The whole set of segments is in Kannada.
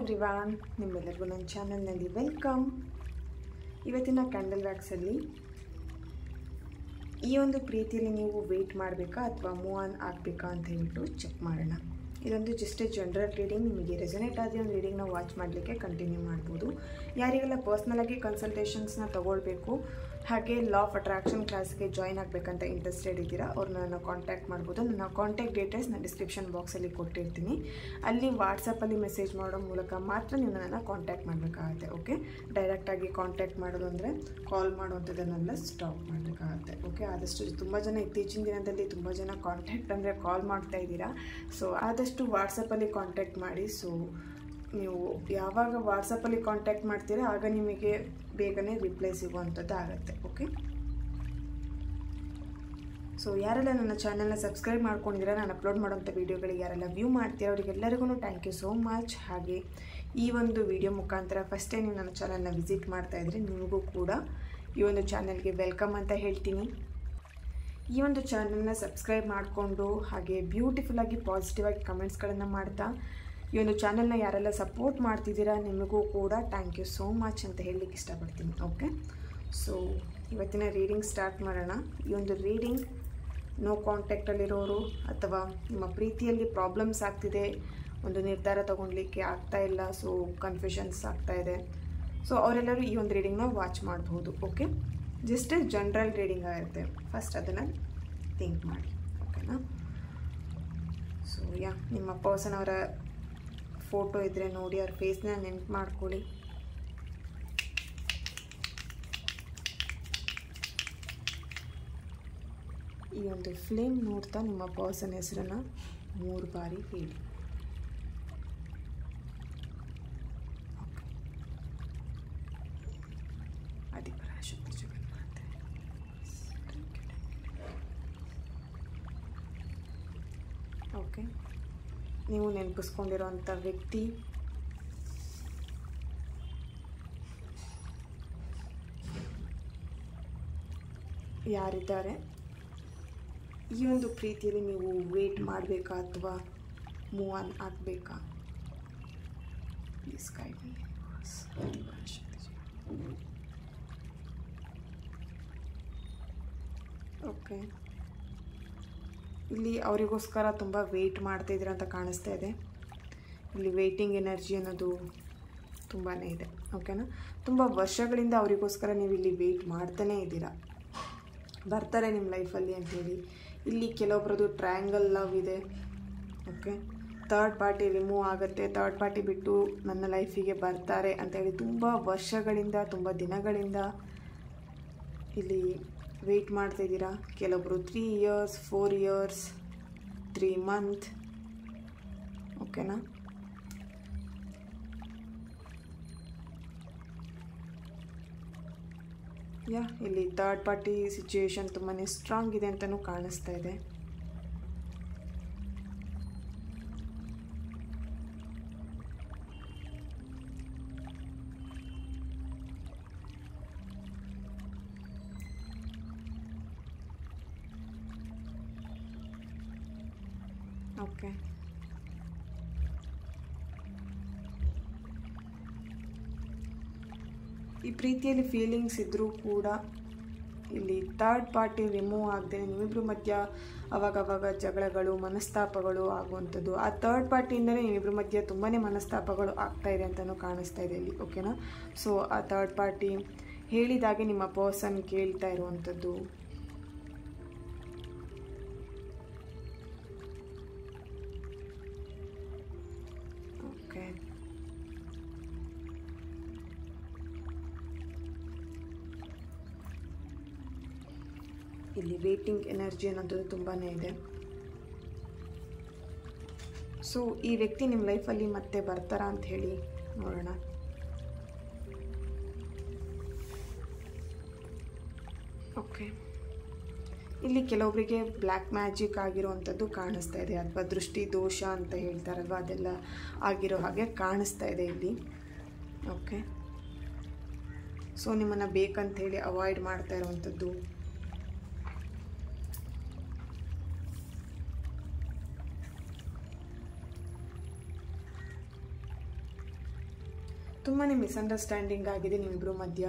ಎವ್ರಿವಾನ್, ನಿಮ್ಮೆಲ್ಲರಿಗೂ ನನ್ನ ಚಾನಲ್ನಲ್ಲಿ ವೆಲ್ಕಮ್. ಇವತ್ತಿನ ಕ್ಯಾಂಡಲ್ ವ್ಯಾಕ್ಸಲ್ಲಿ ಈ ಒಂದು ಪ್ರೀತಿಯಲ್ಲಿ ನೀವು ವೆಯ್ಟ್ ಮಾಡಬೇಕಾ ಅಥವಾ ಮೂವ್ ಆನ್ ಆಗಬೇಕಾ ಅಂತ ಹೇಳ್ಬಿಟ್ಟು ಚೆಕ್ ಮಾಡೋಣ. ಇದೊಂದು ಜಸ್ಟ್ ಜನರಲ್ ರೀಡಿಂಗ್. ನಿಮಗೆ ರೆಸನೇಟ್ ಆದ ಒಂದು ರೀಡಿಂಗ್ನ ವಾಚ್ ಮಾಡಲಿಕ್ಕೆ ಕಂಟಿನ್ಯೂ ಮಾಡ್ಬೋದು. ಯಾರಿಗೆಲ್ಲ ಪರ್ಸ್ನಲಾಗಿ ಕನ್ಸಲ್ಟೇಷನ್ಸ್ನ ತೊಗೊಳ್ಬೇಕು, ಹಾಗೆ ಲಾ ಆಫ್ ಅಟ್ರಾಕ್ಷನ್ ಕ್ಲಾಸ್ಗೆ ಜಾಯ್ನ್ ಆಗಬೇಕಂತ ಇಂಟ್ರೆಸ್ಟೆಡ್ ಇದ್ದೀರಾ, ಅವ್ರನ್ನ ನಾನು ಕಾಂಟ್ಯಾಕ್ಟ್ ಮಾಡ್ಬೋದು. ನನ್ನ ಕಾಂಟ್ಯಾಕ್ಟ್ ಡೀಟೇಲ್ಸ್ ನಾನು ಡಿಸ್ಕ್ರಿಪ್ಷನ್ ಬಾಕ್ಸಲ್ಲಿ ಕೊಟ್ಟಿರ್ತೀನಿ. ಅಲ್ಲಿ ವಾಟ್ಸಪ್ಪಲ್ಲಿ ಮೆಸೇಜ್ ಮಾಡೋ ಮೂಲಕ ಮಾತ್ರ ನೀವು ನನ್ನನ್ನು ಕಾಂಟ್ಯಾಕ್ಟ್ ಮಾಡಬೇಕಾಗತ್ತೆ. ಓಕೆ, ಡೈರೆಕ್ಟಾಗಿ ಕಾಂಟ್ಯಾಕ್ಟ್ ಮಾಡೋದು ಅಂದರೆ ಕಾಲ್ ಮಾಡುವಂಥದ್ದನ್ನೆಲ್ಲ ಸ್ಟಾಪ್ ಮಾಡಬೇಕಾಗತ್ತೆ. ಓಕೆ, ಆದಷ್ಟು ತುಂಬ ಜನ ಇತ್ತೀಚಿನ ದಿನದಲ್ಲಿ ತುಂಬ ಜನ ಕಾಂಟ್ಯಾಕ್ಟ್ ಅಂದರೆ ಕಾಲ್ ಮಾಡ್ತಾ ಇದ್ದೀರಾ. ಸೊ ಆದಷ್ಟು ವಾಟ್ಸಪ್ಪಲ್ಲಿ ಕಾಂಟ್ಯಾಕ್ಟ್ ಮಾಡಿ. ಸೊ ನೀವು ಯಾವಾಗ ವಾಟ್ಸಪ್ಪಲ್ಲಿ ಕಾಂಟ್ಯಾಕ್ಟ್ ಮಾಡ್ತೀರಾ ಆಗ ನಿಮಗೆ ಬೇಗನೆ ರಿಪ್ಲೈ ಸಿಗುವಂಥದ್ದು ಆಗುತ್ತೆ. ಓಕೆ, ಸೊ ಯಾರೆಲ್ಲ ನನ್ನ ಚಾನಲ್ನ ಸಬ್ಸ್ಕ್ರೈಬ್ ಮಾಡ್ಕೊಂಡಿದ್ದೀರಾ, ನಾನು ಅಪ್ಲೋಡ್ ಮಾಡೋಂಥ ವೀಡಿಯೋಗಳಿಗೆ ಯಾರೆಲ್ಲ ವ್ಯೂ ಮಾಡ್ತೀರಾ ಅವರಿಗೆಲ್ಲರಿಗೂ ಥ್ಯಾಂಕ್ ಯು ಸೋ ಮಚ್. ಹಾಗೆ ಈ ಒಂದು ವಿಡಿಯೋ ಮುಖಾಂತರ ಫಸ್ಟ್ ಟೈಮ್ ನೀವು ನನ್ನ ಚಾನಲ್ನ ವಿಸಿಟ್ ಮಾಡ್ತಾಯಿದ್ರೆ ನಿಮಗೂ ಕೂಡ ಈ ಒಂದು ಚಾನಲ್ಗೆ ವೆಲ್ಕಮ್ ಅಂತ ಹೇಳ್ತೀನಿ. ಈ ಒಂದು ಚಾನಲ್ನ ಸಬ್ಸ್ಕ್ರೈಬ್ ಮಾಡಿಕೊಂಡು ಹಾಗೆ ಬ್ಯೂಟಿಫುಲ್ಲಾಗಿ ಪಾಸಿಟಿವ್ ಆಗಿ ಕಮೆಂಟ್ಸ್ಗಳನ್ನು ಮಾಡ್ತಾ ಈ ಒಂದು ಚಾನಲ್ನ ಯಾರೆಲ್ಲ ಸಪೋರ್ಟ್ ಮಾಡ್ತಿದ್ದೀರಾ ನಿಮಗೂ ಕೂಡ ಥ್ಯಾಂಕ್ ಯು ಸೋ ಮಚ್ ಅಂತ ಹೇಳಲಿಕ್ಕೆ ಇಷ್ಟಪಡ್ತೀನಿ. ಓಕೆ, ಸೊ ಇವತ್ತಿನ ರೀಡಿಂಗ್ ಸ್ಟಾರ್ಟ್ ಮಾಡೋಣ. ಈ ಒಂದು ರೀಡಿಂಗ್ ನೋ ಕಾಂಟ್ಯಾಕ್ಟಲ್ಲಿರೋರು ಅಥವಾ ನಿಮ್ಮ ಪ್ರೀತಿಯಲ್ಲಿ ಪ್ರಾಬ್ಲಮ್ಸ್ ಆಗ್ತಿದೆ, ಒಂದು ನಿರ್ಧಾರ ತಗೊಳ್ಲಿಕ್ಕೆ ಆಗ್ತಾಯಿಲ್ಲ, ಸೊ ಕನ್ಫ್ಯೂಷನ್ಸ್ ಆಗ್ತಾಯಿದೆ, ಸೊ ಅವರೆಲ್ಲರೂ ಈ ಒಂದು ರೀಡಿಂಗ್ನ ವಾಚ್ ಮಾಡ್ಬೋದು. ಓಕೆ, ಜಸ್ಟ್ ಜನರಲ್ ರೀಡಿಂಗ್ ಆಗಿರುತ್ತೆ. ಫಸ್ಟ್ ಅದನ್ನು ಥಿಂಕ್ ಮಾಡಿ. ಓಕೆನಾ? ಸೊ ನಿಮ್ಮ ಪರ್ಸನ್ ಅವರ ಫೋಟೋ ಇದ್ದರೆ ನೋಡಿ, ಅವ್ರ ಫೇಸ್ನ ನೆನ್ಪು ಮಾಡ್ಕೊಳ್ಳಿ. ಈ ಒಂದು ಫ್ಲೇಮ್ ನೋಡ್ತಾ ನಿಮ್ಮ ಪರ್ಸನ್ ಹೆಸರನ್ನು 3 ಬಾರಿ ಹೇಳಿ. ಆದಿಪರಾಶಕ್ತಿ ಜಗನ್ಮಾತೆ. ಓಕೆ, ನೀವು ನೆನಪಿಸ್ಕೊಂಡಿರೋಂಥ ವ್ಯಕ್ತಿ ಯಾರಿದ್ದಾರೆ, ಈ ಒಂದು ಪ್ರೀತಿಯಲ್ಲಿ ನೀವು ವೇಟ್ ಮಾಡಬೇಕಾ ಅಥವಾ ಮೂವ್ ಆನ್ ಆಗಬೇಕಾ? Please guide me. ಓಕೆ, ಇಲ್ಲಿ ಅವರಿಗೋಸ್ಕರ ತುಂಬ ವೆಯ್ಟ್ ಮಾಡ್ತಾಯಿದ್ದೀರ ಅಂತ ಕಾಣಿಸ್ತಾ ಇದೆ. ಇಲ್ಲಿ ವೆಯ್ಟಿಂಗ್ ಎನರ್ಜಿ ಅನ್ನೋದು ತುಂಬಾ ಇದೆ. ಓಕೆನಾ? ತುಂಬ ವರ್ಷಗಳಿಂದ ಅವರಿಗೋಸ್ಕರ ನೀವು ಇಲ್ಲಿ ವೆಯ್ಟ್ ಮಾಡ್ತಾನೇ ಇದ್ದೀರಾ, ಬರ್ತಾರೆ ನಿಮ್ಮ ಲೈಫಲ್ಲಿ ಅಂಥೇಳಿ. ಇಲ್ಲಿ ಕೆಲವೊಬ್ಬರದು ಟ್ರಯಾಂಗಲ್ ಲವ್ ಇದೆ. ಓಕೆ, ಥರ್ಡ್ ಪಾರ್ಟಿ ರಿಮೂವ್ ಆಗುತ್ತೆ, ಥರ್ಡ್ ಪಾರ್ಟಿ ಬಿಟ್ಟು ನನ್ನ ಲೈಫಿಗೆ ಬರ್ತಾರೆ ಅಂಥೇಳಿ ತುಂಬ ವರ್ಷಗಳಿಂದ ತುಂಬ ದಿನಗಳಿಂದ ಇಲ್ಲಿ ವೆಯ್ಟ್ ಮಾಡ್ತಾಯಿದ್ದೀರಾ. ಕೆಲವೊಬ್ಬರು 3 years, 4 years, 3 months. ಓಕೆನಾ? ಇಲ್ಲಿ ಥರ್ಡ್ ಪಾರ್ಟಿ ಸಿಚುವೇಶನ್ ತುಂಬಾ ಸ್ಟ್ರಾಂಗ್ ಇದೆ ಅಂತಲೂ ಕಾಣಿಸ್ತಾ ಇದೆ. ಓಕೆ, ಈ ಪ್ರೀತಿಯಲ್ಲಿ ಫೀಲಿಂಗ್ಸ್ ಇದ್ದರೂ ಕೂಡ ಇಲ್ಲಿ ಥರ್ಡ್ ಪಾರ್ಟಿ ರಿಮೂವ್ ಆಗದೆ ನಿಮ್ಮಿಬ್ಬರ ಮಧ್ಯ ಅವಾಗವಾಗ ಜಗಳಗಳು ಮನಸ್ತಾಪಗಳು ಆಗುವಂಥದ್ದು. ಆ ಥರ್ಡ್ ಪಾರ್ಟಿಯಿಂದಲೇ ನಿಮ್ಮಿಬ್ಬರ ಮಧ್ಯ ತುಂಬಾ ಮನಸ್ತಾಪಗಳು ಆಗ್ತಾಯಿದೆ ಅಂತಲೂ ಕಾಣಿಸ್ತಾ ಇದೆ ಇಲ್ಲಿ. ಓಕೆನಾ? ಸೊ ಆ ಥರ್ಡ್ ಪಾರ್ಟಿ ಹೇಳಿದಾಗೆ ನಿಮ್ಮ ಪರ್ಸನ್ ಕೇಳ್ತಾ ಇರುವಂಥದ್ದು. ಓಕೆ, ಇಲ್ಲಿ ವೇಟಿಂಗ್ ಎನರ್ಜಿ ಅನ್ನೋದು ತುಂಬಾ ಇದೆ. ಸೊ ಈ ವ್ಯಕ್ತಿ ನಿಮ್ಮ ಲೈಫಲ್ಲಿ ಮತ್ತೆ ಬರ್ತಾರಾ ಅಂತ ಹೇಳಿ ನೋಡೋಣ. ಓಕೆ, ಇಲ್ಲಿ ಕೆಲವೊಬ್ಬರಿಗೆ ಬ್ಲ್ಯಾಕ್ ಮ್ಯಾಜಿಕ್ ಆಗಿರೋವಂಥದ್ದು ಕಾಣಿಸ್ತಾ ಇದೆ, ಅಥವಾ ದೃಷ್ಟಿ ದೋಷ ಅಂತ ಹೇಳ್ತಾರಲ್ವ, ಅದೆಲ್ಲ ಆಗಿರೋ ಹಾಗೆ ಕಾಣಿಸ್ತಾ ಇದೆ ಇಲ್ಲಿ. ಓಕೆ, ಸೊ ನಿಮ್ಮನ್ನು ಬೇಕಂತ ಹೇಳಿ ಅವಾಯ್ಡ್ ಮಾಡ್ತಾ ಇರುವಂಥದ್ದು. ತುಂಬಾ ಮಿಸ್ಅಂಡರ್ಸ್ಟ್ಯಾಂಡಿಂಗ್ ಆಗಿದೆ ನಿಮ್ಮಿಬ್ಬರ ಮಧ್ಯ.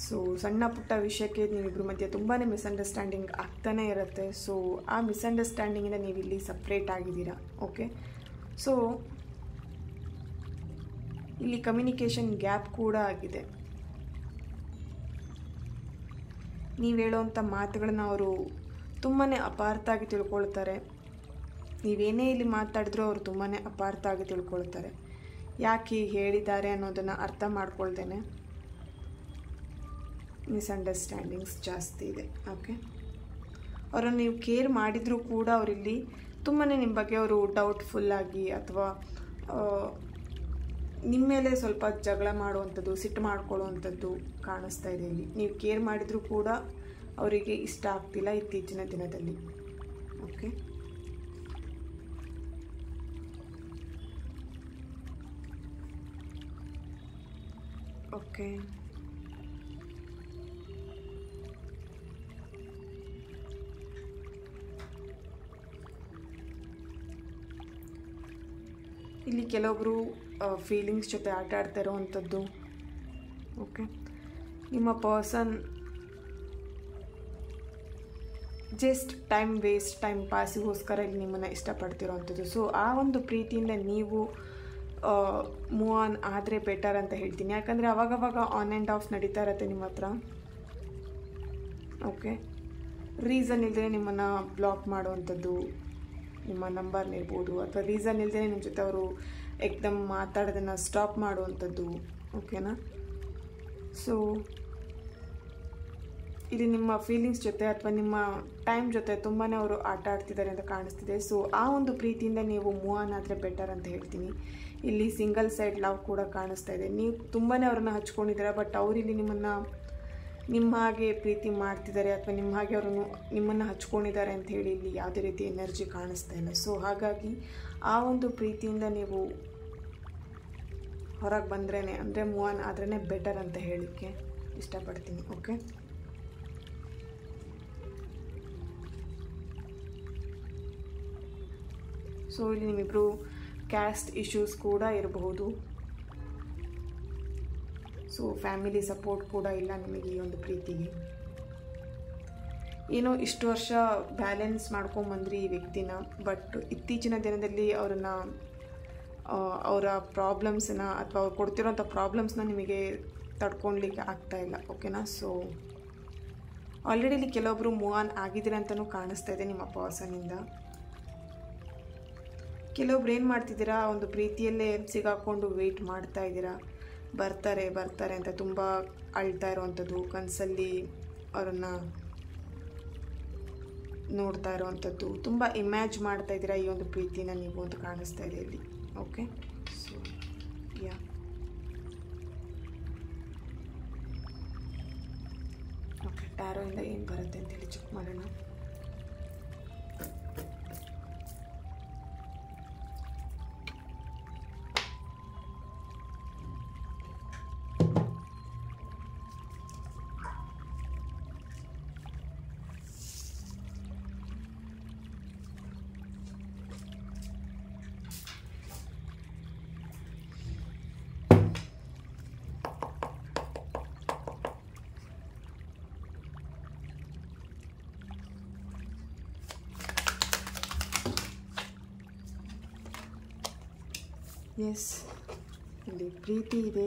ಸೊ ಸಣ್ಣ ಪುಟ್ಟ ವಿಷಯಕ್ಕೆ ನೀವಿಬ್ಬರ ಮಧ್ಯೆ ತುಂಬಾ ಮಿಸ್ಅಂಡರ್ಸ್ಟ್ಯಾಂಡಿಂಗ್ ಆಗ್ತಾನೆ ಇರುತ್ತೆ. ಸೊ ಆ ಮಿಸ್ಅಂಡರ್ಸ್ಟ್ಯಾಂಡಿಂಗಿಂದ ನೀವಿಲ್ಲಿ ಸಪ್ರೇಟ್ ಆಗಿದ್ದೀರಾ. ಓಕೆ, ಸೊ ಇಲ್ಲಿ ಕಮ್ಯುನಿಕೇಷನ್ ಗ್ಯಾಪ್ ಕೂಡ ಆಗಿದೆ. ನೀವು ಹೇಳೋವಂಥ ಮಾತುಗಳನ್ನ ಅವರು ತುಂಬಾ ಅಪಾರ್ಥ ಆಗಿ ತಿಳ್ಕೊಳ್ತಾರೆ. ನೀವೇನೇ ಇಲ್ಲಿ ಮಾತಾಡಿದ್ರೂ ಅವರು ತುಂಬಾ ಅಪಾರ್ಥ ಆಗಿ ತಿಳ್ಕೊಳ್ತಾರೆ. ಯಾಕೆ ಹೀಗೆ ಹೇಳಿದ್ದಾರೆ ಅನ್ನೋದನ್ನು ಅರ್ಥ ಮಾಡ್ಕೊಳ್ತೇನೆ. ಮಿಸ್ಅಂಡರ್ಸ್ಟ್ಯಾಂಡಿಂಗ್ಸ್ ಜಾಸ್ತಿ ಇದೆ. ಓಕೆ, ಅವರನ್ನು ನೀವು ಕೇರ್ ಮಾಡಿದರೂ ಕೂಡ ಅವರಿಲ್ಲಿ ತುಂಬಾ ನಿಮ್ಮ ಬಗ್ಗೆ ಅವರು ಡೌಟ್ಫುಲ್ಲಾಗಿ ಅಥವಾ ನಿಮ್ಮ ಮೇಲೆ ಸ್ವಲ್ಪ ಜಗಳ ಮಾಡುವಂಥದ್ದು, ಸಿಟ್ಟು ಮಾಡ್ಕೊಳ್ಳುವಂಥದ್ದು ಕಾಣಿಸ್ತಾ ಇದೆ. ಇಲ್ಲಿ ನೀವು ಕೇರ್ ಮಾಡಿದರೂ ಕೂಡ ಅವರಿಗೆ ಇಷ್ಟ ಆಗ್ತಿಲ್ಲ ಇತ್ತೀಚಿನ ದಿನದಲ್ಲಿ. ಓಕೆ, ಓಕೆ, ಇಲ್ಲಿ ಕೆಲವೊಬ್ಬರು ಫೀಲಿಂಗ್ಸ್ ಜೊತೆ ಆಟ ಆಡ್ತಾ ಇರೋವಂಥದ್ದು. ಓಕೆ, ನಿಮ್ಮ person just time waste, time ಪಾಸಿಗೋಸ್ಕರ ಇಲ್ಲಿ ನಿಮ್ಮನ್ನು ಇಷ್ಟಪಡ್ತಿರೋವಂಥದ್ದು. ಸೊ ಆ ಒಂದು ಪ್ರೀತಿಯಿಂದ ನೀವು ಮೂವ್ ಆನ್ ಆದರೆ ಬೆಟರ್ ಅಂತ ಹೇಳ್ತೀನಿ. ಯಾಕಂದರೆ ಅವಾಗವಾಗ ಆನ್ ಆ್ಯಂಡ್ ಆಫ್ ನಡೀತಾ ಇರುತ್ತೆ ನಿಮ್ಮ ಹತ್ರ. ಓಕೆ, ರೀಸನ್ ಇಲ್ಲದೆ ನಿಮ್ಮನ್ನು ಬ್ಲಾಕ್ ಮಾಡುವಂಥದ್ದು, ನಿಮ್ಮ ನಂಬರ್ನಿರ್ಬೋದು, ಅಥವಾ ರೀಸನ್ ಇಲ್ಲದೆ ನಿಮ್ಮ ಜೊತೆ ಅವರು ಏಕ್ದಮ್ ಮಾತಾಡೋದನ್ನು ಸ್ಟಾಪ್ ಮಾಡುವಂಥದ್ದು. ಓಕೆನಾ? ಸೊ ಇಲ್ಲಿ ನಿಮ್ಮ ಫೀಲಿಂಗ್ಸ್ ಜೊತೆ ಅಥವಾ ನಿಮ್ಮ ಟೈಮ್ ಜೊತೆ ತುಂಬಾ ಅವರು ಆಟ ಆಡ್ತಿದ್ದಾರೆ ಅಂತ ಕಾಣಿಸ್ತಿದೆ. ಸೊ ಆ ಒಂದು ಪ್ರೀತಿಯಿಂದ ನೀವು ಮೂವ್ ಆನ್ ಆದರೆ ಬೆಟರ್ ಅಂತ ಹೇಳ್ತೀನಿ. ಇಲ್ಲಿ ಸಿಂಗಲ್ ಸೈಡ್ ಲವ್ ಕೂಡ ಕಾಣಿಸ್ತಾ ಇದೆ. ನೀವು ತುಂಬಾ ಅವ್ರನ್ನ ಹಚ್ಕೊಂಡಿದ್ದೀರ, ಬಟ್ ಅವರಿಲ್ಲಿ ನಿಮ್ಮ ಹಾಗೆ ಪ್ರೀತಿ ಮಾಡ್ತಿದ್ದಾರೆ ಅಥವಾ ನಿಮ್ಮ ಹಾಗೆ ಅವರನ್ನು ನಿಮ್ಮನ್ನು ಹಚ್ಕೊಂಡಿದ್ದಾರೆ ಅಂತ ಹೇಳಿ ಇಲ್ಲಿ ಯಾವುದೇ ರೀತಿ ಎನರ್ಜಿ ಕಾಣಿಸ್ತಾ ಇಲ್ಲ. ಸೊ ಹಾಗಾಗಿ ಆ ಒಂದು ಪ್ರೀತಿಯಿಂದ ನೀವು ಹೊರಗೆ ಬಂದ್ರೇ ಅಂದರೆ ಮೂವ್ ಆನ್ ಆದ್ರೇ ಬೆಟರ್ ಅಂತ ಹೇಳಲಿಕ್ಕೆ ಇಷ್ಟಪಡ್ತೀನಿ. ಓಕೆ, ಸೊ ಇಲ್ಲಿ ನಿಮ್ಮಿಬ್ಬರು ಕ್ಯಾಸ್ಟ್ ಇಶ್ಯೂಸ್ ಕೂಡ ಇರಬಹುದು. ಸೊ ಫ್ಯಾಮಿಲಿ ಸಪೋರ್ಟ್ ಕೂಡ ಇಲ್ಲ ನಿಮಗೆ ಈ ಒಂದು ಪ್ರೀತಿಗೆ. ಏನೋ ಇಷ್ಟು ವರ್ಷ ಬ್ಯಾಲೆನ್ಸ್ ಮಾಡ್ಕೊಂಬಂದ್ರಿ ಈ ವ್ಯಕ್ತಿನ, ಬಟ್ ಇತ್ತೀಚಿನ ದಿನದಲ್ಲಿ ಅವರ ಪ್ರಾಬ್ಲಮ್ಸನ್ನ ಅಥವಾ ಅವ್ರು ಕೊಡ್ತಿರೋಂಥ ಪ್ರಾಬ್ಲಮ್ಸ್ನ ನಿಮಗೆ ತಡ್ಕೊಳ್ಲಿಕ್ಕೆ ಆಗ್ತಾಯಿಲ್ಲ. ಓಕೆನಾ? ಸೊ ಆಲ್ರೆಡಿ ಇಲ್ಲಿ ಕೆಲವೊಬ್ಬರು ಮೂವ್ ಆನ್ ಆಗಿದ್ದೀರ ಅಂತಲೂ ಕಾಣಿಸ್ತಾ ಇದೆ ನಿಮ್ಮ ಪರ್ಸನಿಂದ. ಕೆಲವೊಬ್ರು ಏನು ಮಾಡ್ತಿದ್ದೀರಾ, ಒಂದು ಪ್ರೀತಿಯಲ್ಲೇ ಸಿಗಾಕೊಂಡು ವೆಯ್ಟ್ ಮಾಡ್ತಾ ಇದ್ದೀರಾ, ಬರ್ತಾರೆ ಅಂತ ತುಂಬ ಅಳ್ತಾ ಇರೋವಂಥದ್ದು, ಕನಸಲ್ಲಿ ಅವರನ್ನು ನೋಡ್ತಾ ಇರೋವಂಥದ್ದು, ತುಂಬ ಇಮ್ಯಾಜ್ ಮಾಡ್ತಾ ಇದ್ದೀರಾ ಈ ಒಂದು ಪ್ರೀತಿನ ನೀವು ಅಂತ ಕಾಣಿಸ್ತಾ ಇದೆ ಇಲ್ಲಿ. ಓಕೆ, ಸೊ ಯಾ ಓಕೆ, ಟ್ಯಾರೋಯಿಂದ ಏನು ಬರುತ್ತೆ ಅಂತೇಳಿ ಚೆಕ್ ಮಾಡೋಣ. ಎಸ್, ಇಲ್ಲಿ ಪ್ರೀತಿ ಇದೆ,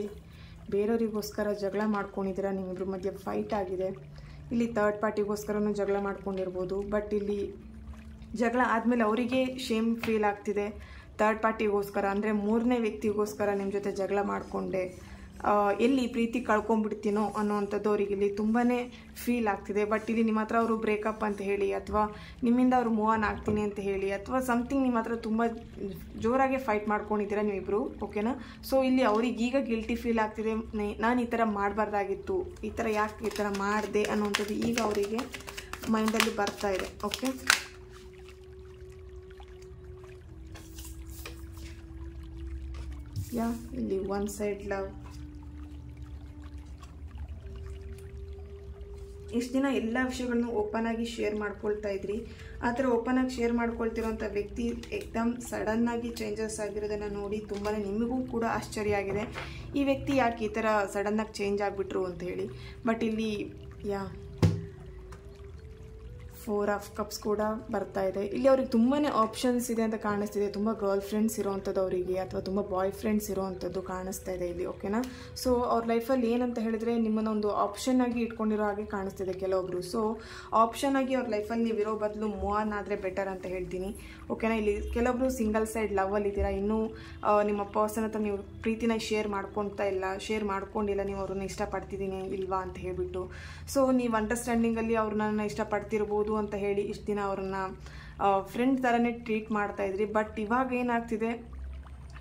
ಬೇರೆಯವರಿಗೋಸ್ಕರ ಜಗಳ ಮಾಡ್ಕೊಂಡಿದ್ದೀರಾ, ನಿಮ್ಮಿಬ್ಬರ ಮಧ್ಯೆ ಫೈಟ್ ಆಗಿದೆ. ಇಲ್ಲಿ ಥರ್ಡ್ ಪಾರ್ಟಿಗೋಸ್ಕರನೂ ಜಗಳ ಮಾಡ್ಕೊಂಡಿರ್ಬೋದು, ಬಟ್ ಇಲ್ಲಿ ಜಗಳ ಆದಮೇಲೆ ಅವರಿಗೆ ಶೇಮ್ ಫೀಲ್ ಆಗ್ತಿದೆ. ಥರ್ಡ್ ಪಾರ್ಟಿಗೋಸ್ಕರ ಅಂದರೆ ಮೂರನೇ ವ್ಯಕ್ತಿಗೋಸ್ಕರ ನಿಮ್ಮ ಜೊತೆ ಜಗಳ ಮಾಡಿಕೊಂಡೆ ಎಲ್ಲಿ ಪ್ರೀತಿ ಕಳ್ಕೊಂಡ್ಬಿಡ್ತೀನೋ ಅನ್ನೋವಂಥದ್ದು ಅವರಿಗೆ ಇಲ್ಲಿ ತುಂಬಾ ಫೀಲ್ ಆಗ್ತಿದೆ. ಬಟ್ ಇಲ್ಲಿ ನಿಮ್ಮ ಹತ್ರ ಅವರು ಬ್ರೇಕಪ್ ಅಂತ ಹೇಳಿ ಅಥವಾ ನಿಮ್ಮಿಂದ ಅವರು ಮೂವ್ ಆನ್ ಆಗ್ತೀನಿ ಅಂತ ಹೇಳಿ ಅಥವಾ ಸಮಥಿಂಗ್ ನಿಮ್ಮ ಹತ್ರ ತುಂಬ ಜೋರಾಗಿ ಫೈಟ್ ಮಾಡ್ಕೊಂಡಿದ್ದೀರಾ ನೀವಿಬ್ಬರು. ಓಕೆನಾ? ಸೊ ಇಲ್ಲಿ ಅವ್ರಿಗೆ ಈಗ ಗಿಲ್ಟಿ ಫೀಲ್ ಆಗ್ತಿದೆ, ನಾನು ಈ ಥರ ಮಾಡಬಾರ್ದಾಗಿತ್ತು, ಈ ಥರ ಯಾಕೆ ಈ ಥರ ಮಾಡಿದೆ ಅನ್ನೋವಂಥದ್ದು ಈಗ ಅವರಿಗೆ ಮೈಂಡಲ್ಲಿ ಬರ್ತಾ ಇದೆ. ಓಕೆ, ಯಾ ಇಲ್ಲಿ ಒನ್ ಸೈಡ್ ಲವ್. ಇಷ್ಟು ದಿನ ಎಲ್ಲ ವಿಷಯಗಳನ್ನು ಓಪನ್ ಆಗಿ ಶೇರ್ ಮಾಡ್ಕೊಳ್ತಾ ಇದ್ರಿ, ಆ ಥರ ಓಪನ್ ಆಗಿ ಶೇರ್ ಮಾಡ್ಕೊಳ್ತಿರೋಂಥ ವ್ಯಕ್ತಿ ಏಕ್ದಮ್ ಸಡನ್ನಾಗಿ ಚೇಂಜಸ್ ಆಗಿರೋದನ್ನು ನೋಡಿ ತುಂಬಾ ನಿಮಗೂ ಕೂಡ ಆಶ್ಚರ್ಯ ಆಗಿದೆ. ಈ ವ್ಯಕ್ತಿ ಯಾಕೆ ಈ ಥರ ಸಡನ್ನಾಗಿ ಚೇಂಜ್ ಆಗಿಬಿಟ್ರು ಅಂತ ಹೇಳಿ. ಬಟ್ ಇಲ್ಲಿ 4 ಆಫ್ ಕಪ್ಸ್ ಕೂಡ ಬರ್ತಾ ಇದೆ. ಇಲ್ಲಿ ಅವ್ರಿಗೆ ತುಂಬಾ ಆಪ್ಷನ್ಸ್ ಇದೆ ಅಂತ ಕಾಣಿಸ್ತಿದೆ. ತುಂಬ ಗರ್ಲ್ ಫ್ರೆಂಡ್ಸ್ ಇರೋವಂಥದ್ದು ಅವರಿಗೆ ಅಥವಾ ತುಂಬ ಬಾಯ್ ಫ್ರೆಂಡ್ಸ್ ಇರೋವಂಥದ್ದು ಕಾಣಿಸ್ತಾ ಇದೆ ಇಲ್ಲಿ. ಓಕೆನಾ. ಸೊ ಅವ್ರ ಲೈಫಲ್ಲಿ ಏನಂತ ಹೇಳಿದ್ರೆ ನಿಮ್ಮನ್ನು ಒಂದು ಆಪ್ಷನ್ ಆಗಿ ಇಟ್ಕೊಂಡಿರೋ ಹಾಗೆ ಕಾಣಿಸ್ತಿದೆ ಕೆಲವೊಬ್ರು. ಸೊ ಆಪ್ಷನ್ ಆಗಿ ಅವ್ರ ಲೈಫಲ್ಲಿ ನೀವು ಇರೋ ಬದಲು ಮೂವ್ ಆನ್ ಆದರೆ ಬೆಟರ್ ಅಂತ ಹೇಳ್ತೀನಿ. ಓಕೆನಾ. ಇಲ್ಲಿ ಕೆಲವೊಬ್ರು ಸಿಂಗಲ್ ಸೈಡ್ ಲವ್ವಲ್ಲಿ ಇದ್ದೀರಾ. ಇನ್ನೂ ನಿಮ್ಮ ಪರ್ಸನ್ ಹತ್ರ ನೀವು ಪ್ರೀತಿನ ಶೇರ್ ಮಾಡ್ಕೊಂಡಿಲ್ಲ ನೀವು ಅವ್ರನ್ನ ಇಷ್ಟಪಡ್ತಿದ್ದೀನಿ ಇಲ್ವಾ ಅಂತ ಹೇಳ್ಬಿಟ್ಟು. ಸೊ ನೀವು ಅಂಡರ್ಸ್ಟ್ಯಾಂಡಿಂಗಲ್ಲಿ ಅವ್ರನ್ನ ಇಷ್ಟಪಡ್ತಿರ್ಬೋದು ಅಂತ ಹೇಳಿ ಇಷ್ಟು ದಿನ ಅವ್ರನ್ನ ಫ್ರೆಂಡ್ ಥರನೇ ಟ್ರೀಟ್ ಮಾಡ್ತಾ ಇದ್ರಿ. ಬಟ್ ಇವಾಗ ಏನಾಗ್ತಿದೆ,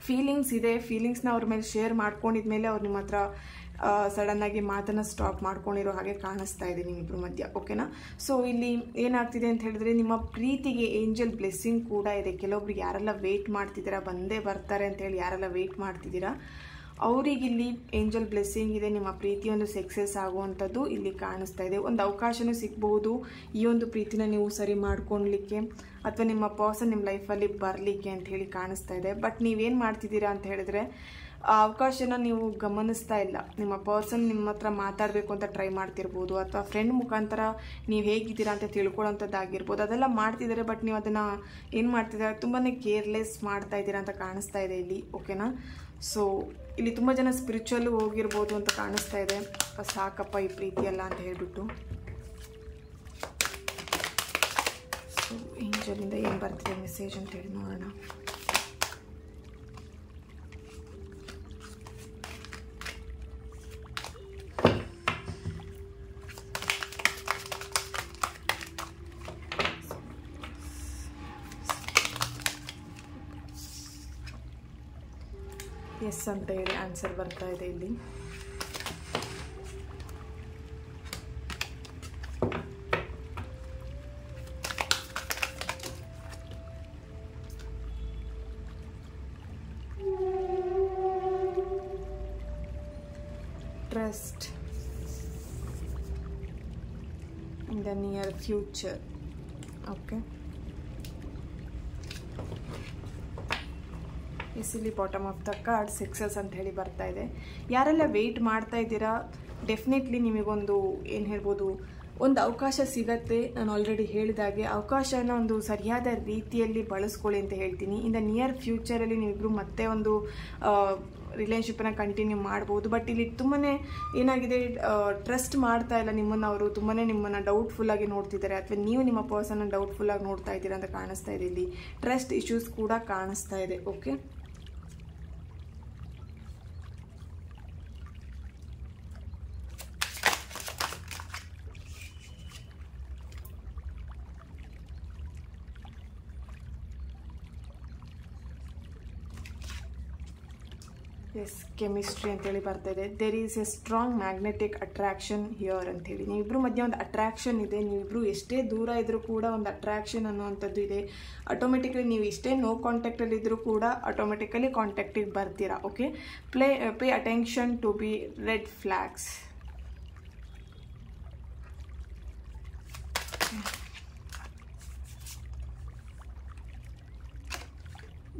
ಫೀಲಿಂಗ್ಸ್ ಇದೆ, ಫೀಲಿಂಗ್ಸ್ನ ಅವ್ರ ಮೇಲೆ ಶೇರ್ ಮಾಡ್ಕೊಂಡಿದ್ಮೇಲೆ ಅವ್ರು ನಿಮ್ಮ ಹತ್ರ ಸಡನ್ನಾಗಿ ಮಾತನ್ನು ಸ್ಟಾಪ್ ಮಾಡ್ಕೊಂಡಿರೋ ಹಾಗೆ ಕಾಣಿಸ್ತಾ ಇದೆ ನಿಮ್ಮಿಬ್ಬರ ಮಧ್ಯ. ಓಕೆನಾ. ಸೊ ಇಲ್ಲಿ ಏನಾಗ್ತಿದೆ ಅಂತ ಹೇಳಿದ್ರೆ ನಿಮ್ಮ ಪ್ರೀತಿಗೆ ಏಂಜಲ್ ಬ್ಲೆಸ್ಸಿಂಗ್ ಕೂಡ ಇದೆ. ಕೆಲವೊಬ್ರಿಗೆ ಯಾರೆಲ್ಲ ವೆಯ್ಟ್ ಮಾಡ್ತಿದ್ದೀರಾ ಬಂದೇ ಬರ್ತಾರೆ ಅಂತ ಹೇಳಿ ಯಾರೆಲ್ಲ ವೆಯ್ಟ್ ಮಾಡ್ತಿದ್ದೀರಾ ಅವರಿಗಿಲ್ಲಿ ಏಂಜಲ್ ಬ್ಲೆಸ್ಸಿಂಗ್ ಇದೆ. ನಿಮ್ಮ ಪ್ರೀತಿ ಒಂದು ಸಕ್ಸಸ್ ಆಗುವಂಥದ್ದು ಇಲ್ಲಿ ಕಾಣಿಸ್ತಾ ಇದೆ. ಒಂದು ಅವಕಾಶನೂ ಸಿಗ್ಬೋದು ಈ ಒಂದು ಪ್ರೀತಿನ ನೀವು ಸರಿ ಮಾಡ್ಕೊಳ್ಲಿಕ್ಕೆ ಅಥವಾ ನಿಮ್ಮ ಪರ್ಸನ್ ನಿಮ್ಮ ಲೈಫಲ್ಲಿ ಬರಲಿಕ್ಕೆ ಅಂತ ಹೇಳಿ ಕಾಣಿಸ್ತಾ ಇದೆ. ಬಟ್ ನೀವೇನು ಮಾಡ್ತಿದ್ದೀರಾ ಅಂತ ಹೇಳಿದ್ರೆ ಆ ಅವಕಾಶನ ನೀವು ಗಮನಿಸ್ತಾ ಇಲ್ಲ. ನಿಮ್ಮ ಪರ್ಸನ್ ನಿಮ್ಮ ಹತ್ರ ಮಾತಾಡಬೇಕು ಅಂತ ಟ್ರೈ ಮಾಡ್ತಿರ್ಬೋದು ಅಥವಾ ಫ್ರೆಂಡ್ ಮುಖಾಂತರ ನೀವು ಹೇಗಿದ್ದೀರಾ ಅಂತ ತಿಳ್ಕೊಳ್ಳೋಂಥದ್ದಾಗಿರ್ಬೋದು. ಅದೆಲ್ಲ ಮಾಡ್ತಿದ್ದಾರೆ. ಬಟ್ ನೀವು ಅದನ್ನು ಏನು ಮಾಡ್ತಿದ್ದೀರಾ, ತುಂಬಾ ಕೇರ್ಲೆಸ್ ಮಾಡ್ತಾ ಇದ್ದೀರಾ ಅಂತ ಕಾಣಿಸ್ತಾ ಇದೆ ಇಲ್ಲಿ. ಓಕೆನಾ. ಸೊ ಇಲ್ಲಿ ತುಂಬ ಜನ ಸ್ಪಿರಿಚುವಲ್ ಹೋಗಿರ್ಬೋದು ಅಂತ ಕಾಣಿಸ್ತಾ ಇದೆ. ಸಾಕಪ್ಪ ಈ ಪ್ರೀತಿ ಅಲ್ಲ ಅಂತ ಹೇಳ್ಬಿಟ್ಟು. ಸೊ ಏಂಜಲಿಂದ ಏನು ಬರ್ತಿದೆ ಮೆಸೇಜ್ ಅಂತ ಹೇಳಿ ನೋಡೋಣ. ಎಸ್ ಅಂತ ಹೇಳಿ ಆನ್ಸರ್ ಬರ್ತಾ ಇದೆ ಇಲ್ಲಿ. Trust in the near future. Okay. ಇಲ್ಲಿ bottom of the card success ಅಂತ ಹೇಳಿ ಬರ್ತಾ ಇದೆ. ಯಾರೆಲ್ಲ ವೆಯ್ಟ್ ಮಾಡ್ತಾ ಇದ್ದೀರಾ ಡೆಫಿನೆಟ್ಲಿ ನಿಮಗೊಂದು ಏನು ಹೇಳ್ಬೋದು, ಒಂದು ಅವಕಾಶ ಸಿಗತ್ತೆ. ನಾನು ಆಲ್ರೆಡಿ ಹೇಳಿದಾಗೆ ಅವಕಾಶನ ಒಂದು ಸರಿಯಾದ ರೀತಿಯಲ್ಲಿ ಬಳಸ್ಕೊಳ್ಳಿ ಅಂತ ಹೇಳ್ತೀನಿ. ಇನ್ ದ ನಿಯರ್ ಫ್ಯೂಚರಲ್ಲಿ ನೀವಿಬ್ಬರು ಮತ್ತೆ ಒಂದು ರಿಲೇಷನ್ಶಿಪ್ಪನ್ನು ಕಂಟಿನ್ಯೂ ಮಾಡ್ಬೋದು. ಬಟ್ ಇಲ್ಲಿ ತುಂಬಾ ಏನಾಗಿದೆ, ಟ್ರಸ್ಟ್ ಮಾಡ್ತಾ ಇಲ್ಲ ನಿಮ್ಮನ್ನು. ಅವರು ತುಂಬಾ ನಿಮ್ಮನ್ನು ಡೌಟ್ಫುಲ್ಲಾಗಿ ನೋಡ್ತಿದ್ದಾರೆ ಅಥವಾ ನೀವು ನಿಮ್ಮ ಪರ್ಸನ್ನ ಡೌಟ್ಫುಲ್ಲಾಗಿ ನೋಡ್ತಾ ಇದ್ದೀರಾ ಅಂತ ಕಾಣಿಸ್ತಾ ಇದೆ ಇಲ್ಲಿ. ಟ್ರಸ್ಟ್ ಇಶ್ಯೂಸ್ ಕೂಡ ಕಾಣಿಸ್ತಾ ಇದೆ. ಓಕೆ. ಎಸ್ ಕೆಮಿಸ್ಟ್ರಿ ಅಂತೇಳಿ ಬರ್ತಾ ಇದೆ. There is a strong magnetic attraction here ಅಂತೇಳಿ. ನೀವಿಬ್ಬರು ಮಧ್ಯೆ ಒಂದು ಅಟ್ರಾಕ್ಷನ್ ಇದೆ. ನೀವಿಬ್ಬರು ಎಷ್ಟೇ ದೂರ ಇದ್ದರೂ ಕೂಡ ಒಂದು ಅಟ್ರಾಕ್ಷನ್ ಅನ್ನುವಂಥದ್ದು ಇದೆ. ಆಟೋಮೆಟಿಕಲಿ ನೀವು ಇಷ್ಟೇ ನೋ ಕಾಂಟ್ಯಾಕ್ಟಲ್ಲಿ ಇದ್ದರೂ ಕೂಡ ಆಟೋಮೆಟಿಕಲಿ ಕಾಂಟ್ಯಾಕ್ಟಿಗೆ ಬರ್ತೀರಾ. Okay. Pay attention to be red flags.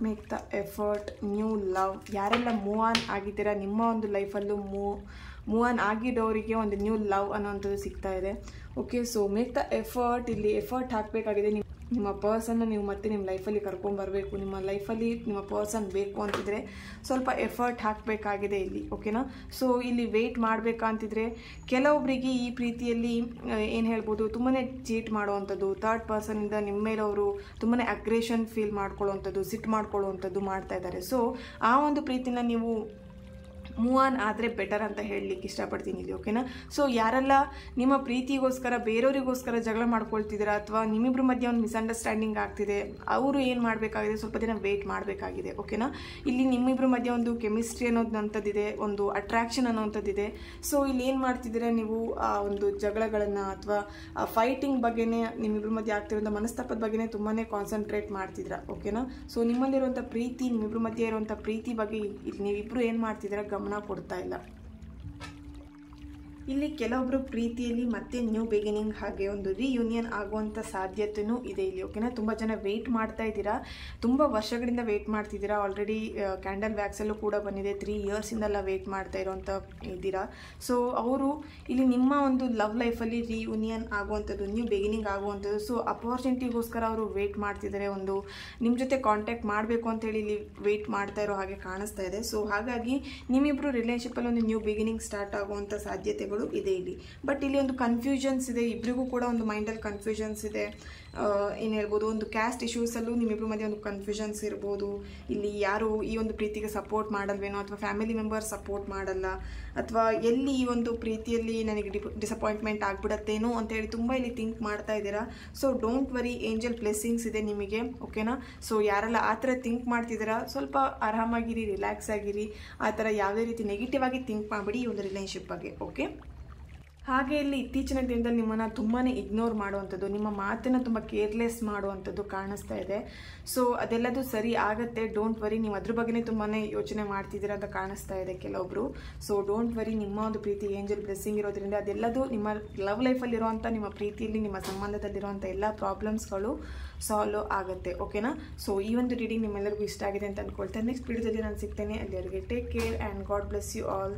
Make the effort, new love. ಯಾರೆಲ್ಲ ಮೂವ್ ಆನ್ ಆಗಿದ್ದೀರಾ ನಿಮ್ಮ ಒಂದು ಲೈಫಲ್ಲೂ ಮೂವ್ ಆನ್ ಆಗಿದ್ದವರಿಗೆ ಒಂದು ನ್ಯೂ ಲವ್ ಅನ್ನೋವಂಥದ್ದು ಸಿಗ್ತಾ ಇದೆ. Okay. So make the effort. ಇಲ್ಲಿ ಎಫರ್ಟ್ ಹಾಕಬೇಕಾಗಿದೆ. ನಿಮ್ಮ ಪರ್ಸನ್ನ ನೀವು ಮತ್ತೆ ನಿಮ್ಮ ಲೈಫಲ್ಲಿ ಕರ್ಕೊಂಡ್ಬರಬೇಕು. ನಿಮ್ಮ ಲೈಫಲ್ಲಿ ನಿಮ್ಮ ಪರ್ಸನ್ ಬೇಕು ಅಂತಿದ್ರೆ ಸ್ವಲ್ಪ ಎಫರ್ಟ್ ಹಾಕಬೇಕಾಗಿದೆ ಇಲ್ಲಿ. ಓಕೆನಾ. ಸೊ ಇಲ್ಲಿ ವೆಯ್ಟ್ ಮಾಡಬೇಕಂತಿದ್ರೆ ಕೆಲವೊಬ್ಬರಿಗೆ ಈ ಪ್ರೀತಿಯಲ್ಲಿ ಏನು ಹೇಳ್ಬೋದು, ತುಂಬಾ ಚೀಟ್ ಮಾಡುವಂಥದ್ದು, ಥರ್ಡ್ ಪರ್ಸನಿಂದ ನಿಮ್ಮ ಮೇಲೆ ಅವರು ತುಂಬಾ ಅಗ್ರೆಷನ್ ಫೀಲ್ ಮಾಡ್ಕೊಳ್ಳುವಂಥದ್ದು, ಸಿಟ್ಟು ಮಾಡ್ಕೊಳ್ಳುವಂಥದ್ದು ಮಾಡ್ತಾ ಇದ್ದಾರೆ. ಸೊ ಆ ಒಂದು ಪ್ರೀತಿನ ನೀವು ಮೂವ್ ಆನ್ ಆದರೆ ಬೆಟರ್ ಅಂತ ಹೇಳಲಿಕ್ಕೆ ಇಷ್ಟಪಡ್ತೀನಿ ಇಲ್ಲಿ. ಓಕೆನಾ. ಸೊ ಯಾರೆಲ್ಲ ನಿಮ್ಮ ಪ್ರೀತಿಗೋಸ್ಕರ ಬೇರೆಯವರಿಗೋಸ್ಕರ ಜಗಳ ಮಾಡ್ಕೊಳ್ತಿದ್ದೀರಾ ಅಥವಾ ನಿಮ್ಮಿಬ್ಬರ ಮಧ್ಯೆ ಒಂದು ಮಿಸ್ಅಂಡರ್ಸ್ಟ್ಯಾಂಡಿಂಗ್ ಆಗ್ತಿದೆ, ಅವರು ಏನು ಮಾಡಬೇಕಾಗಿದೆ, ಸ್ವಲ್ಪ ದಿನ ವೆಯ್ಟ್ ಮಾಡಬೇಕಾಗಿದೆ. ಓಕೆನಾ. ಇಲ್ಲಿ ನಿಮ್ಮಿಬ್ಬರ ಮಧ್ಯೆ ಒಂದು ಕೆಮಿಸ್ಟ್ರಿ ಅನ್ನೋದಂಥದ್ದಿದೆ, ಒಂದು ಅಟ್ರಾಕ್ಷನ್ ಅನ್ನೋವಂಥದ್ದಿದೆ. ಸೊ ಇಲ್ಲಿ ಏನು ಮಾಡ್ತಿದ್ದೀರಾ ನೀವು, ಆ ಒಂದು ಜಗಳಗಳನ್ನು ಅಥವಾ ಫೈಟಿಂಗ್ ಬಗ್ಗೆನೇ, ನಿಮ್ಮಿಬ್ಬರ ಮಧ್ಯೆ ಆಗ್ತಿರೋಂಥ ಮನಸ್ತಾಪದ ಬಗ್ಗೆನೇ ತುಂಬಾ ಕಾನ್ಸಂಟ್ರೇಟ್ ಮಾಡ್ತಿದ್ದೀರಾ. ಓಕೆನಾ. ಸೊ ನಿಮ್ಮಲ್ಲಿರುವಂಥ ಪ್ರೀತಿ, ನಿಮ್ಮಿಬ್ಬರ ಮಧ್ಯೆ ಇರುವಂಥ ಪ್ರೀತಿ ಬಗ್ಗೆ ಇಲ್ಲಿ ನೀವಿಬ್ಬರು ಏನು ಮಾಡ್ತಿದ್ದೀರಾ ಗಮನ ಕೊಡ್ತಾ ಇಲ್ಲ. ಇಲ್ಲಿ ಕೆಲವೊಬ್ಬರು ಪ್ರೀತಿಯಲ್ಲಿ ಮತ್ತೆ ನ್ಯೂ ಬಿಗಿನಿಂಗ್ ಹಾಗೆ ಒಂದು ರಿಯೂನಿಯನ್ ಆಗುವಂಥ ಸಾಧ್ಯತೆಯೂ ಇದೆ ಇಲ್ಲಿ. ಓಕೆನಾ, ತುಂಬ ಜನ ವೆಯ್ಟ್ ಮಾಡ್ತಾ ಇದ್ದೀರಾ, ತುಂಬ ವರ್ಷಗಳಿಂದ ವೆಯ್ಟ್ ಮಾಡ್ತಿದ್ದೀರಾ. ಆಲ್ರೆಡಿ ಕ್ಯಾಂಡಲ್ ವ್ಯಾಕ್ಸಲ್ಲೂ ಕೂಡ ಬಂದಿದೆ, 3 ಇಯರ್ಸಿಂದೆಲ್ಲ ವೆಯ್ಟ್ ಮಾಡ್ತಾ ಇರೋಂಥ ಇದ್ದೀರಾ. ಸೊ ಅವರು ಇಲ್ಲಿ ನಿಮ್ಮ ಒಂದು ಲವ್ ಲೈಫಲ್ಲಿ ರಿಯೂನಿಯನ್ ಆಗುವಂಥದ್ದು, ನ್ಯೂ ಬಿಗಿನಿಂಗ್ ಆಗುವಂಥದ್ದು. ಸೊ ಅಪಾರ್ಚುನಿಟಿಗೋಸ್ಕರ ಅವರು ವೆಯ್ಟ್ ಮಾಡ್ತಿದ್ದಾರೆ, ಒಂದು ನಿಮ್ಮ ಜೊತೆ ಕಾಂಟ್ಯಾಕ್ಟ್ ಮಾಡಬೇಕು ಅಂತೇಳಿ ಇಲ್ಲಿ ವೆಯ್ಟ್ ಮಾಡ್ತಾ ಇರೋ ಹಾಗೆ ಕಾಣಿಸ್ತಾ ಇದೆ. ಸೊ ಹಾಗಾಗಿ ನಿಮ್ಮಿಬ್ಬರು ರಿಲೇಷನ್ಶಿಪ್ಪಲ್ಲಿ ಒಂದು ನ್ಯೂ ಬಿಗಿನಿಂಗ್ ಸ್ಟಾರ್ಟ್ ಆಗುವಂಥ ಸಾಧ್ಯತೆಗಳು ಇದೆ ಇಲ್ಲಿ. ಬಟ್ ಇಲ್ಲಿ ಒಂದು ಕನ್ಫ್ಯೂಷನ್ಸ್ ಇದೆ, ಇಬ್ಬರಿಗೂ ಕೂಡ ಒಂದು ಮೈಂಡಲ್ಲಿ ಕನ್ಫ್ಯೂಷನ್ಸ್ ಇದೆ. ಏನು ಹೇಳ್ಬೋದು, ಒಂದು ಕ್ಯಾಸ್ಟ್ ಇಶ್ಯೂಸಲ್ಲೂ ನಿಮ್ಮಿಬ್ಬರ ಮಧ್ಯೆ ಒಂದು ಕನ್ಫ್ಯೂಷನ್ಸ್ ಇರ್ಬೋದು. ಇಲ್ಲಿ ಯಾರು ಈ ಒಂದು ಪ್ರೀತಿಗೆ ಸಪೋರ್ಟ್ ಮಾಡಲ್ವೇನೋ, ಅಥವಾ ಫ್ಯಾಮಿಲಿ ಮೆಂಬರ್ಸ್ ಸಪೋರ್ಟ್ ಮಾಡಲ್ಲ, ಅಥವಾ ಎಲ್ಲಿ ಈ ಒಂದು ಪ್ರೀತಿಯಲ್ಲಿ ನನಗೆ ಡಿಸಪಾಯಿಂಟ್ಮೆಂಟ್ ಆಗಿಬಿಡತ್ತೇನೋ ಅಂತೇಳಿ ತುಂಬ ಇಲ್ಲಿ ಥಿಂಕ್ ಮಾಡ್ತಾ ಇದ್ದೀರಾ. So don't worry, angel blessings ಇದೆ ನಿಮಗೆ. ಓಕೆನಾ, ಸೊ ಯಾರೆಲ್ಲ ಆ ಥರ ಥಿಂಕ್ ಮಾಡ್ತಿದ್ದೀರಾ ಸ್ವಲ್ಪ ಆರಾಮಾಗಿರಿ, ರಿಲ್ಯಾಕ್ಸ್ ಆಗಿರಿ. ಆ ಥರ ಯಾವುದೇ ರೀತಿ ನೆಗೆಟಿವ್ ಆಗಿ ಥಿಂಕ್ ಮಾಡಿಬಿಡಿ ಈ ಒಂದು ರಿಲೇಷನ್ಶಿಪ್ ಬಗ್ಗೆ. ಓಕೆ, ಹಾಗೆ ಇಲ್ಲಿ ಇತ್ತೀಚಿನ ದಿನದಲ್ಲಿ ನಿಮ್ಮನ್ನು ತುಂಬಾ ಇಗ್ನೋರ್ ಮಾಡುವಂಥದ್ದು, ನಿಮ್ಮ ಮಾತನ್ನು ತುಂಬ ಕೇರ್ಲೆಸ್ ಮಾಡುವಂಥದ್ದು ಕಾಣಿಸ್ತಾ ಇದೆ. ಸೊ ಅದೆಲ್ಲದು ಸರಿ ಆಗುತ್ತೆ, ಡೋಂಟ್ ವರಿ. ನೀವು ಅದ್ರ ಬಗ್ಗೆನೇ ತುಂಬಾ ಯೋಚನೆ ಮಾಡ್ತಿದ್ದೀರಾ ಅಂತ ಕಾಣಿಸ್ತಾ ಇದೆ ಕೆಲವೊಬ್ರು. ಸೊ ಡೋಂಟ್ ವರಿ, ನಿಮ್ಮ ಒಂದು ಪ್ರೀತಿ ಏಂಜಲ್ ಬ್ಲೆಸ್ಸಿಂಗ್ ಇರೋದ್ರಿಂದ ಅದೆಲ್ಲದು ನಿಮ್ಮ ಲವ್ ಲೈಫಲ್ಲಿರುವಂಥ, ನಿಮ್ಮ ಪ್ರೀತಿಯಲ್ಲಿ, ನಿಮ್ಮ ಸಂಬಂಧದಲ್ಲಿರುವಂಥ ಎಲ್ಲ ಪ್ರಾಬ್ಲಮ್ಸ್ಗಳು ಸಾಲ್ವ್ ಆಗುತ್ತೆ. ಓಕೆನಾ, ಸೊ ಈ ಒಂದು ರೀಡಿಂಗ್ ನಿಮ್ಮೆಲ್ಲರಿಗೂ ಇಷ್ಟ ಆಗಿದೆ ಅಂತ ಅಂದ್ಕೊಳ್ತೇನೆ. ನೆಕ್ಸ್ಟ್ ವಿಡಿಯೋದಲ್ಲಿ ನಾನು ಸಿಗ್ತೇನೆ. ಅಲ್ಲಿವರೆಗೆ take care and God bless you all.